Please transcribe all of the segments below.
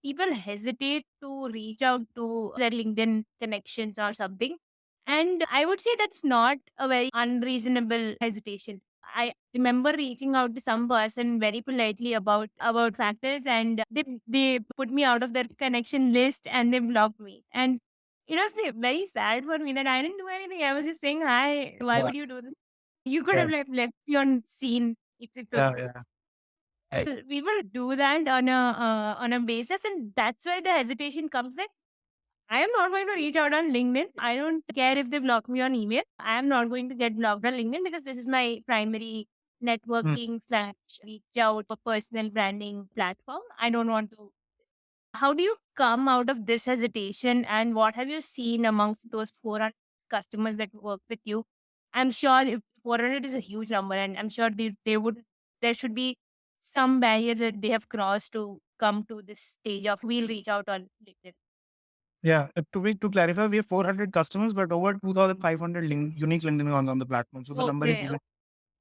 people hesitate to reach out to their LinkedIn connections or something. And I would say that's not a very unreasonable hesitation. I remember reaching out to some person very politely about factors, and they put me out of their connection list and they blocked me. And it was very sad for me that I didn't do anything. I was just saying hi. Why Yeah, would you do this? You could yeah, have left me on scene. It's yeah, okay. yeah. Right. We will do that on a basis, and that's why the hesitation comes. That I am not going to reach out on LinkedIn. I don't care if they block me on email. I am not going to get blocked on LinkedIn because this is my primary Mm. networking slash reach out for personal branding platform. I don't want to. How do you come out of this hesitation, and what have you seen amongst those 400 customers that work with you? I'm sure if 400 is a huge number, and I'm sure there should be some barrier that they have crossed to come to this stage of we'll reach out on LinkedIn. Yeah. To clarify, we have 400 customers, but over 2,500 unique LinkedIn accounts on the platform. So the number is Okay. even.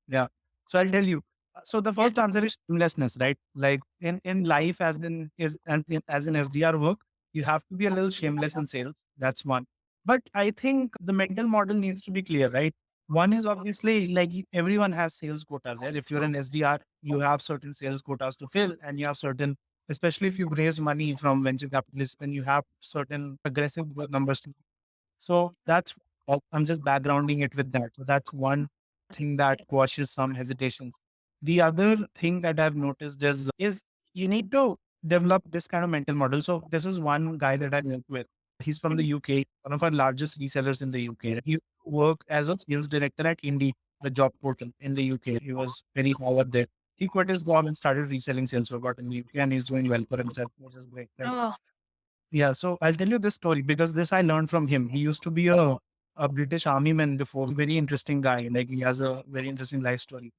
Yeah. So I'll tell you. So the Yeah. first answer is seamlessness, right? Like in life, as in is and as in SDR work, you have to be a little shameless in sales. That's one. But I think the mental model needs to be clear, right? One is obviously like everyone has sales quotas. Right? If you're an SDR, you have certain sales quotas to fill, and you have certain, especially if you've raised money from venture capitalists, then you have certain aggressive numbers to. So that's I'm just backgrounding it with that. So that's one thing that quashes some hesitations. The other thing that I've noticed is you need to develop this kind of mental model. So this is one guy that I worked with. He's from the Mhm. UK, one of our largest resellers in the UK. He worked as a sales director at Indeed, the job portal in the UK. He was very forward there. He quit his job and started reselling sales robot in the UK, and he's doing well for himself, which is great. Right? Oh, Yeah, so I'll tell you this story because this I learned from him. He used to be a British army man before, very interesting guy. Like he has a very interesting life story.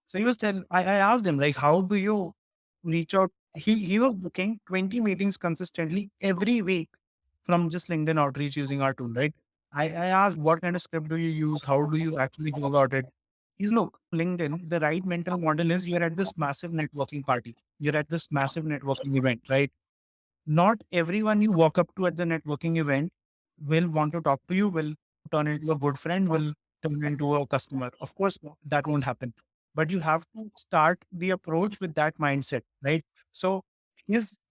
So he was telling, I asked him, like, how do you reach out? He was booking 20 meetings consistently every week from just LinkedIn outreach using our tool, right? I asked, what kind of script do you use? How do you actually go about it? He's look, LinkedIn, the right mental model is you're at this massive networking party. You're at this massive networking event, right? Not everyone you walk up to at the networking event will want to talk to you, will turn into a good friend, will turn into a customer. Of course, that won't happen. But you have to start the approach with that mindset, right? So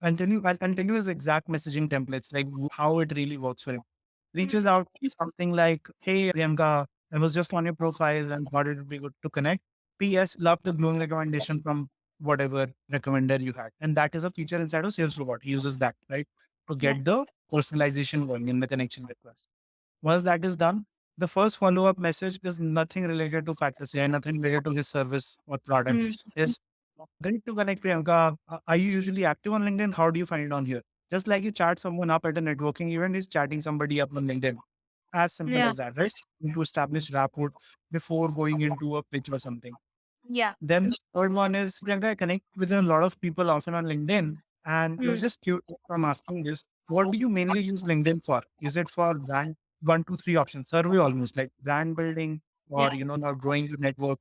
I'll tell you his exact messaging templates, like how it really works for him. Reaches out something like, hey Priyanka, I was just on your profile and thought it would be good to connect. PS, love the glowing recommendation from whatever recommender you had. And that is a feature inside of Sales Robot. He uses that, right? To yeah. get the personalization going in the connection request. Once that is done, the first follow-up message is nothing related to Factors AI, nothing related to his service or product. Mm. Is great to connect Priyanka. Are you usually active on LinkedIn? How do you find it on here? Just like you chat someone up at a networking event, is chatting somebody up on LinkedIn. As simple Yeah. as that, right? To establish rapport before going into a pitch or something. Yeah. Then the third one is Priyanka, I connect with a lot of people often on LinkedIn. And I was Mm. just curious from asking this, what do you mainly use LinkedIn for? Is it for brand one, two, three options, survey almost like brand building or Yeah. now growing your network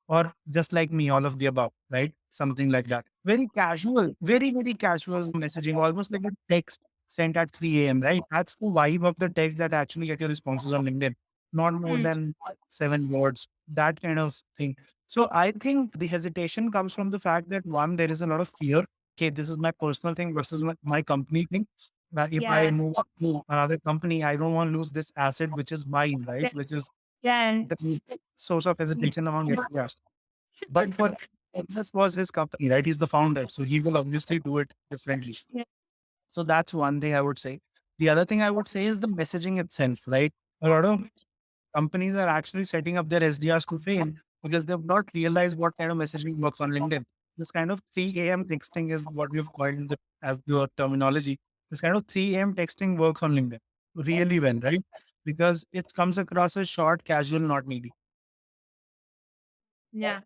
or just like me, all of the above, right? Something like that. Very casual, very, very casual messaging, almost like a text sent at 3 a.m., right? That's the vibe of the text that actually get your responses on LinkedIn. Not more Mm. than 7 words, that kind of thing. So I think the hesitation comes from the fact that one, there is a lot of fear. Okay, this is my personal thing versus my company thing. That if I Yeah. move to another company, I don't want to lose this asset, which is mine, right? Yeah. Which is Yeah. And the source of hesitation among SDRs. But for this was his company, right? He's the founder, so he will obviously do it differently. yeah. So that's one thing I would say. The other thing I would say is the messaging itself, right? A lot of companies are actually setting up their SDRs to fail because they've not realized what kind of messaging works on LinkedIn. This kind of 3 a.m. texting is what we've coined as the terminology. This kind of 3 a.m. texting works on LinkedIn really well, right? Because it comes across as short, casual, not needy. Yeah.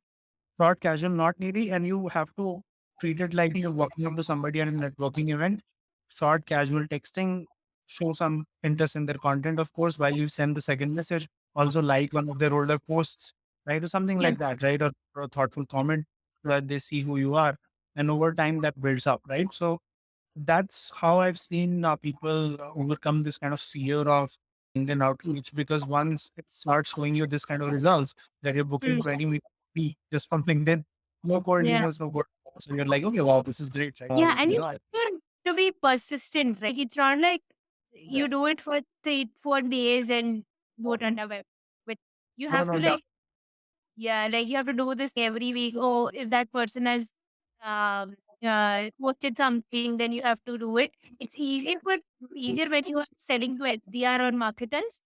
Short, casual, not needy, and you have to treat it like you're walking up to somebody at a networking event. Short, casual texting, show some interest in their content, of course, while you send the second message. Also, like one of their older posts, right, or something Yeah. like that, right, or a thoughtful comment so that they see who you are, and over time that builds up, right? So that's how I've seen people overcome this kind of fear of LinkedIn outreach, because once it starts showing you this kind of results that you're booking Mm. 20 minutes a week just from LinkedIn, no cold Yeah. emails, no cold. So you're like, okay, wow, this is great, right? Yeah, and You you know, have to be persistent, right? It's not like yeah. you do it for 3, 4 days and go it away. But you No, have to no, like, yeah, like you have to do this every week. Oh, if that person has posted something, then you have to do it. It's easier when you are selling to SDR or marketers.